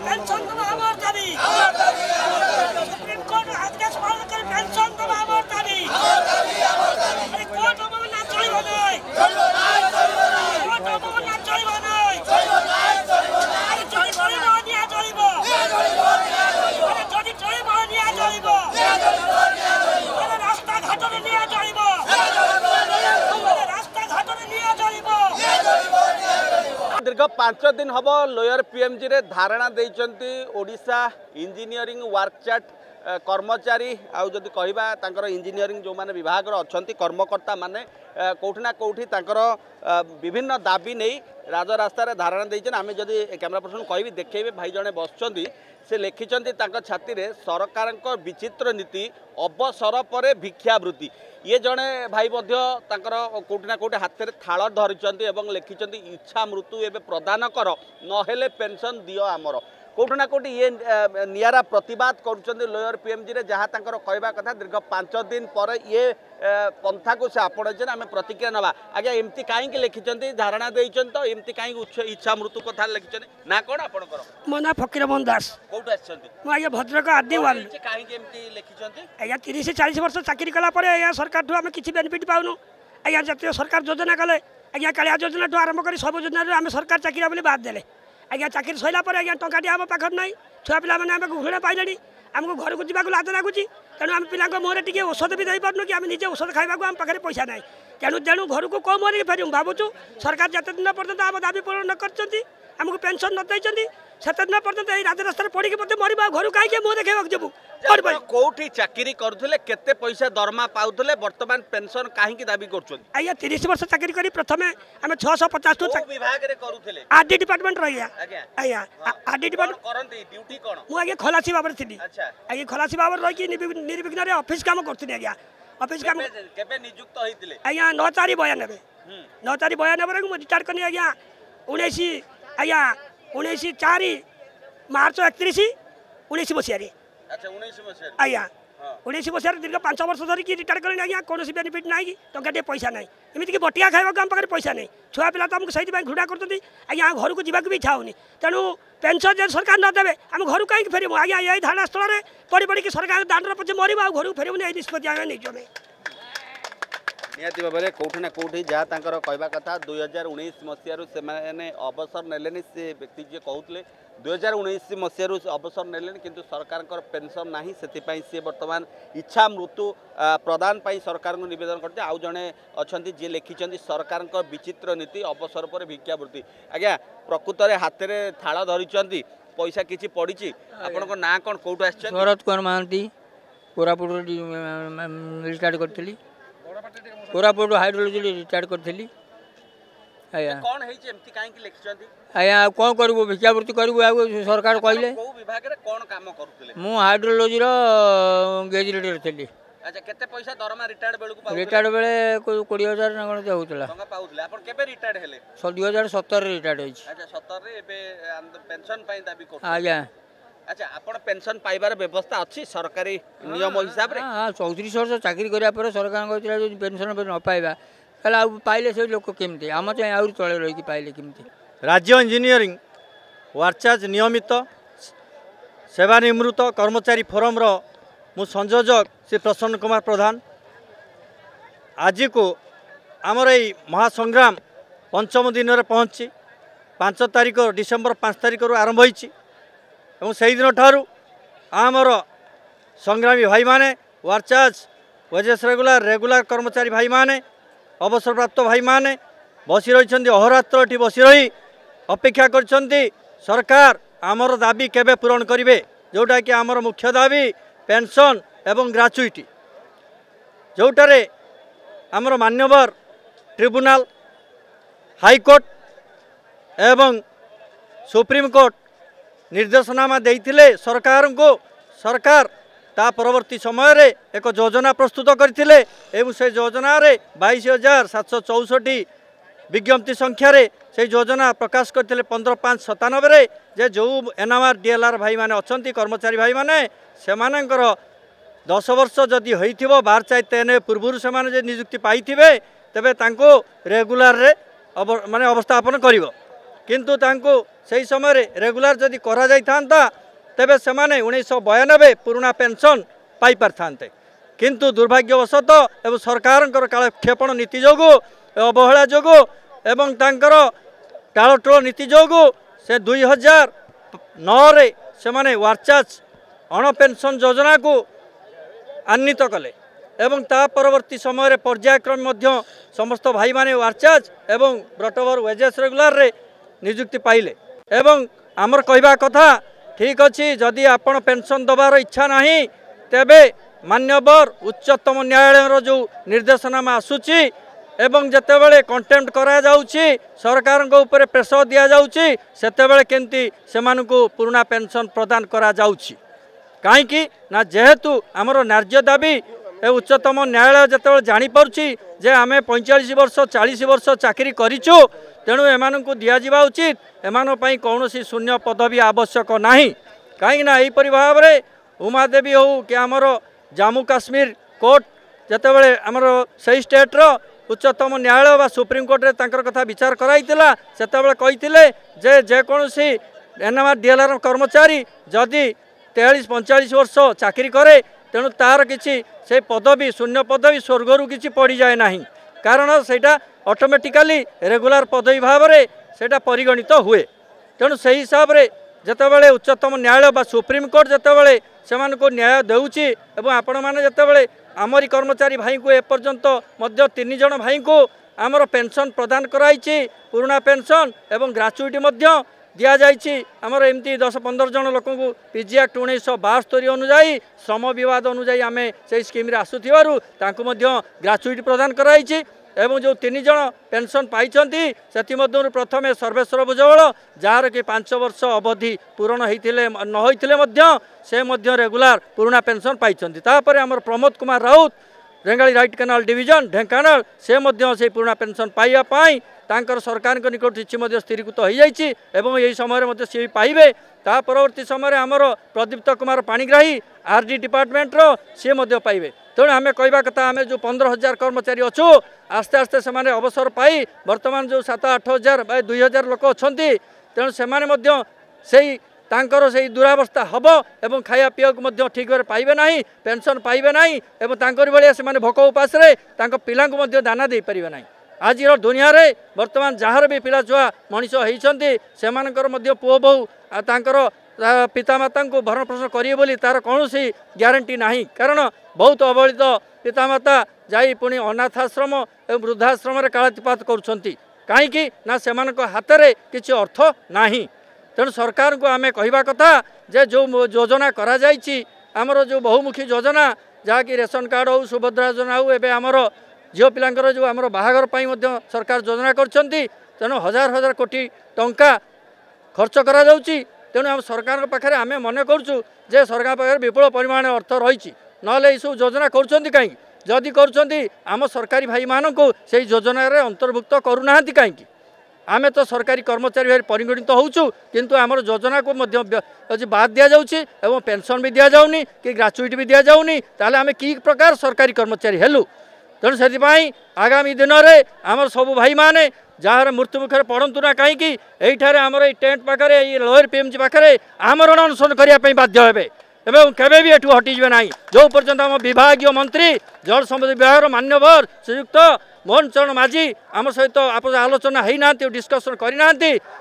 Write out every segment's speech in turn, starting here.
Pension दबा हमर दाबी सुप्रीम कोर्ट आदेश पालन कर पेंशन दबा हमर दाबी अरे कोर्ट हम ना चलिबो नै कोर्ट हम ना चलिबो नै अरे जदि चलिबो निया चलिबो अरे जदि चलिबो निया चलिबो अरे रास्ता घाट रे निया चलिबो अरे रास्ता घाट रे निया चलिबो दीर्घ 5 दिन हम लोयर पीएमजी रे धारणा देइचंती ओडिशा इंजीनियरिंग वर्कचार्ट कर्मचारी आउ जदि कहबा तांकर इंजीनियरिंग जो माने विभाग रो अछंती कर्मकर्ता माने कोठी ना कोठी तांकर विभिन्न दाबी नहीं राजरास्ता रे धारणा देइचन आमे जदि कैमरा पर्सन कहबी देखैबे भाई जने बसचंती से लिखिचंती तांकर छाती रे सरकारक विचित्र नीति अवसर पर भिक्षावृत्ति ये जड़े भाई कोटि ना कोटि हाथ में थाल धरिचंती एवं लिखिचंती इच्छा मृत्यु एवं प्रदान कर नहेले पेंशन दियो आमर कोटि ना कोटि ये नियारा प्रतिवाद करुचंती लोयर पीएमजी रे जहाँ तांकर कहबा कथा दीर्घ 5 दिन पर ये पंथा को से आपणन आम प्रतिक्रिया नवा आज्ञा एमती कहीं लिखिचंती धारणा देइचन तो एमती कहीं इच्छा मृत्यु कथा लिखिचन ना कौन आपणकर मो ना फकीरमोहन दास कोठु आछंती मो आगे भद्रक आदिवाल कहीं एमती लिखिचंती आज्ञा 30-40 वर्ष चाकरी कला पर आज्ञा सरकार ठू आम किसी बेनिफिट पाउनु आज्ञा जतिय सरकार योजना कले आज्ञा कालिया योजना ठू आरंभ कर सब योजना आम सरकार चाकरी बोली बाद देले आज्ञा चाकरी सैला पर आज्ञा टंकाटी आम पाखर ना छुआ पिला मैंने आम घृणा पाइले आमको घर को जावाक लाज लगुच तेणु आम पिला मुहर टी औषध भी दे पार्नु कि आम निजे औषध खाइबा आम पाखे पैसा ना तेणु तेणु घर को कौ मुहर फेर भावुँ सरकार जिते दिन पर्यटन आम दाबी पूरण न करमको पेंशन न देती से दिन पर्यटन ये राजरास्तार पड़ी मरवा घर कहीं मुँह देखा जीवु कौटी चाकरी करुले केते पैसा दरमा पाउले वर्तमान पेंशन कहीं दाबी कर आज्ञा 30 वर्ष चाकरी करी प्रथम आम 650 विभाग करुले आरडी डिपार्टमेंट रही आज्ञा आरडी डिपार्टमेंट मुझे खलासी भाव में थी आज्ञा खलासी भाव रही निर्विघ्न ऑफिस काम करी आज्ञा ऑफिस काम नियुक्त होते आज्ञा 9/4/92 9/4/92 मुझे रिटायर करनी आज्ञा 19 आज्ञा 19/4 मार्च 31 मसीह आज्ञा 19 मसीह दीर्घ 5 वर्ष धरिकी रिटायर करें आज्ञा कौन बेनिफिट ना टंका पैसा ना एमती बटिया खावा आम पाखे पैसा नहीं छुआ पिला तो आमको सही घृणा करते आज्ञा घर को जावाक भी इच्छा होनी तेणु पेंशन जब सरकार नदेवे आम घर कहीं फेरबू आज्ञा यही धारणा स्थल में पड़ी पड़ी सरकार दांडर पचे मरवा घर को फेरबूनी निष्पत्ति आगे नहीं निहाती भाव में कौटी ना कौटी जहाँ कहवा कथा 2019 मसीह से अवसर नेले से व्यक्ति जी कहते 2019 मसीह अवसर नेले किंतु सरकार पेंशन ना से बर्तमान इच्छा मृत्यु प्रदान पाई सरकार को निवेदन करते आउ जड़े अच्छा जी लिखिं सरकार विचित्र नीति अवसर पर भिक्षावृत्ति आज्ञा प्रकृत में हाथ में थाल धरी पैसा किसी पड़ी आपण ना कौन कौटू आस शरद कुमार महांती कोरापुट रिटायर्ड करी कोरापुट हाइड्रोलॉजी रिटायर्ड करी कौन एमती कहीं लिखिं आज्ञा कौन करूँ भिक्षावृत्ति करूँ सरकार कहले विभाग रे कौन काम करुले मु हाइड्रोलॉजी ग्रेजुएट थी अच्छा केते पैसा दरमा रिटायर्ड बेलू रिटायर्ड बेले 20,000 ना कौन होता टंका पाउले अपन केबे रिटायर्ड हेले 2017 रिटायर्ड होई अच्छा 17 रे एबे पेंशन पाई दाबी कर आज्ञा अच्छा आपण पेंशन पाइबार व्यवस्था अच्छी सरकारी नियम हिसाब रे हां 34 वर्ष चाकरी करिया पर सरकार कहतिला जो पेंशन न पाइबा कला पाइले से लोक केमती आम चाहे आउर तले रही पाइले केमती राज्य इंजीनियरिंग वर्कचार्ज नियमित सेवानिवृत्त कर्मचारी फोरम रो मु संयोजक श्री प्रसन्न कुमार प्रधान आज को आमर यही महासंग्राम पंचम दिन में पहुँची 5 तारिख डिसेम्बर 5 तारिख आरंभ हो से दिन ठारू आमर संग्रामी भाई माने वर्कचार्ज वेजेस रेगुलर कर्मचारी भाई माने अवसरप्राप्त भाई माने बसी रही अहोरात्र ये बसी रही अपेक्षा कर सरकार आमर दाबी केबे पूरण करेंगे जोटा कि आमर मुख्य दाबी पेंशन एवं ग्राच्युटी जोटारे आमर मान्यवर ट्रिब्यूनाल हाईकोर्ट एवं सुप्रीम कोर्ट निर्देशनामा देइथिले सरकार को सरकार ता परवर्ती समय रे एक योजना प्रस्तुत करथिले एवं से योजना रे 22,764 विज्ञप्ति संख्या रे से योजना प्रकाश करथिले 15/5/97 रे जे जो एनआरआर डीएलआर भाई माने अछंती कर्मचारी भाई माने सेमानकर 10 वर्ष जदि होइथिबो 12/93 पूर्व से माने जे नियुक्ति पाइथिबे तबे तांको रेगुलर रे माने अवस्थापन करिवो किंतु तांको से समय रेगुलर जदि करा जाई थांता तेबे से 1992 पुराना पेंशन पाई पार थांते किंतु दुर्भाग्यवशत एवं सरकार कालक्षेपण नीति जोगु अवहेला जोगु एवं तांकर टालटोल नीति जोगु से 2009 रे से वार्चाच अण पेंशन योजना को आन्वित कले एवं ता परवर्ती समय पर्यायक्रम मध्य समस्त भाई माने वार्चाच एवं ब्रटोवर वेजेस रेगुलर रे नियुक्ति पाइले एवं आमर कहवा कथा ठीक अच्छी जदि आपण पेंशन दबार इच्छा नहीं तेबे मान्यवर उच्चतम न्यायालय जो निर्देशनामा आसूची एवं जितेबले कंटेम्प्ट करा जाउची सरकार ऊपर प्रेसर दिया जाउची सेतेबले केंती सेमानकु पुराना पेंशन प्रदान करा जाउची काईकि ना जेहेतु आमर न्याय्य दाबी ए उच्चतम न्यायालय जितेबले जानी पारुची जे आमे 45 वर्ष 40 वर्ष चाकरी करिचु तेणु एमानकु दिया जिबा उचित एमान पई कौनसी शून्य पदवी आवश्यक नाही काईकि ना एहिपरि भाव रे उमादेवी हो कि आमर जम्मू काश्मीर कोर्ट जितेबले आमर सही स्टेट रो उच्चतम न्यायालय बा सुप्रीम कोर्ट रे तांकर कथा विचार कराइतिला सेतेबले कहितिले जे जेकोसी एनएमआर डीएलआर कर्मचारी जदि 43-45 वर्ष चाकरी करे तेणु तार किसी से पदवी शून्य पदवी स्वर्गरु किसी पड़ी जाए नहीं कारण सेटा ऑटोमेटिकली रेगुलर पदवी भाव में सेटा परिगणित हुए तेणु से हिसाब रे जितेबाला उच्चतम न्यायालय बा सुप्रीम कोर्ट जितेबाला से न्याय देउची एवं आपण मैंने जितेबाला आमरी कर्मचारी भाई को एपर्यंत मध्य 3 जन भाई को आमर पेंशन प्रदान कराई पुराना पेंशन एवं ग्राच्युटी मध्य दिया जाइए आमर एमती 10-15 जन लोक पीजी एक्ट 1972 अनुजाई श्रम विवाद अनुजाई आम से स्कीम आसुथिबारु तांको मध्य ग्राच्युटी प्रदान कराई एवं जो 3 जन पेंशन पाई से प्रथम सर्वेश्वर भुजबल जार कि 5 वर्ष अवधि पूरण होते न से रेगुलर पुराना पेंशन पाई तापर आमर Pramod Kumar Raut Rengali right canal division Dhenkanal से पुराना पेंशन पाइबापी तांकर सरकार निकट चिठी स्थिरीकृत हो जाइए एवं यही समय सी पाइबे ता परवर्ती समय आमर प्रदीप्त कुमार पाणिग्राही आरडी डिपार्टमेंट रो सी पाइबे तेणु आम कहवा कथा आम जो 15,000 कर्मचारी अच्छु आस्ते आस्ते से अवसर पाई बर्तमान जो 7-8 हजार 2,000 लोक अच्छा तेणु से तांकर से दुरावस्था हम एवं खाया पीवा ठीक भाव पाइबे नहीं पेंशन पाइबे नहीं एवं तांकर भाया से भोक उपास पिला दाना दे पारे नहीं आज दुनिया रे वर्तमान जार भी पिला छुआ मनीष होती से पुओ बहु तांकर पितामाता को भरण पोषण करेंगे बोली तार कौन सी ग्यारंटी नहीं कारण बहुत अवहेलित पितामाता जाई पुणी अनाथाश्रम एवं वृद्धाश्रम कालातिपात कहीं ना से हाथ में किसी अर्थ नहीं तेणु सरकार को आम कहवा कथा जे जो योजना करा जाइछि आमर जो बहुमुखी योजना जहाँकि रेशन कार्ड हो सुभद्रा योजना हो एवं आमर झील पिलांकर जो आमर बाहागर सरकार योजना करछंती तेणु हजार हजार कोटी टंका खर्च करा जाउछि तेणु आम सरकार पाखे आम मन करूँ जे सरकार पाखे विपुल परिमाण अर्थ रही नले ये सब योजना करुँच कहीं जदि करुँच आम सरकारी भाई मान को से योजन अंतर्भुक्त करूना कहीं आमे तो सरकारी कर्मचारी भाई परिगणित होचु किंतु आमर योजना को बाद दि जाउछि एवं पेंशन भी दि जाउनी कि ग्राच्युटी भी दि जाउनी ताले आमे की प्रकार सरकारी कर्मचारी हेलु तेणु से आगामी दिन में आमर सब भाई माने जहाँ मृत्यु मुखर पड़तु ना कहीं यहीठार आमर टेंट पाखे लोअर पीएमजी पाखे आमरण अनशन करने बाध्य हे एवं केबे भी एठू हटिजे ना जो पर्यंत आम विभागीय मंत्री जल संपद विभाग मान्यवर श्रीयुक्त मोहन चरण माझी आम सहित आप आलोचना होना डिस्कसन करना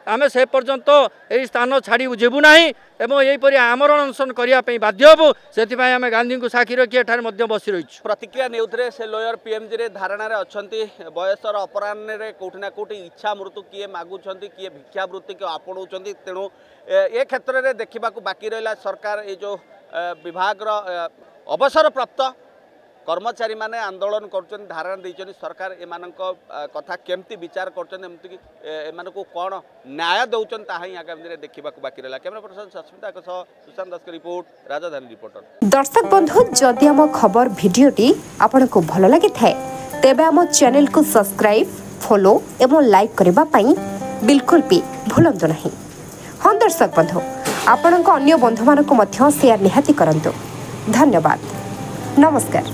आम से पर्यंत यही स्थान छाड़ी जीवु ना एवं यहीपरि आमरण अनशन करने बाध्य हबु से आम गांधी को साक्षी रखी एठार बसी रही प्रतिक्रिया नेउथरे से लोयर पीएमजी रे धारणा रे अछंती बयसर अपराह्न रे कोठी ना कोठी इच्छा मृत्यु किए मागुछंती किए भिक्षावृत्ति के आपणाउछंती तेणु ए क्षेत्र में देखा बाकी रहा सरकार ये जो विभाग अवसर प्राप्त कर्मचारी माने आंदोलन कर धारणा देते सरकार एम कथा केमती विचार करमती को कौन न्याय दौरान ताही आगामी देखा बाकी रहा कैमरा पर्सन सस्मिता सुशांत दास रिपोर्ट राजधानी रिपोर्टर। दर्शक बंधु जदि आम खबर भिडियोटी आपन को भल लगी तेबे आम चैनल को सब्सक्राइब फॉलो एवं लाइक करबा पई बिल्कुल भी भूलंतु नहीं। हाँ दर्शक बंधु आपण अन्य बंधु मानक शेयर निहाती करंतु। धन्यवाद। नमस्कार।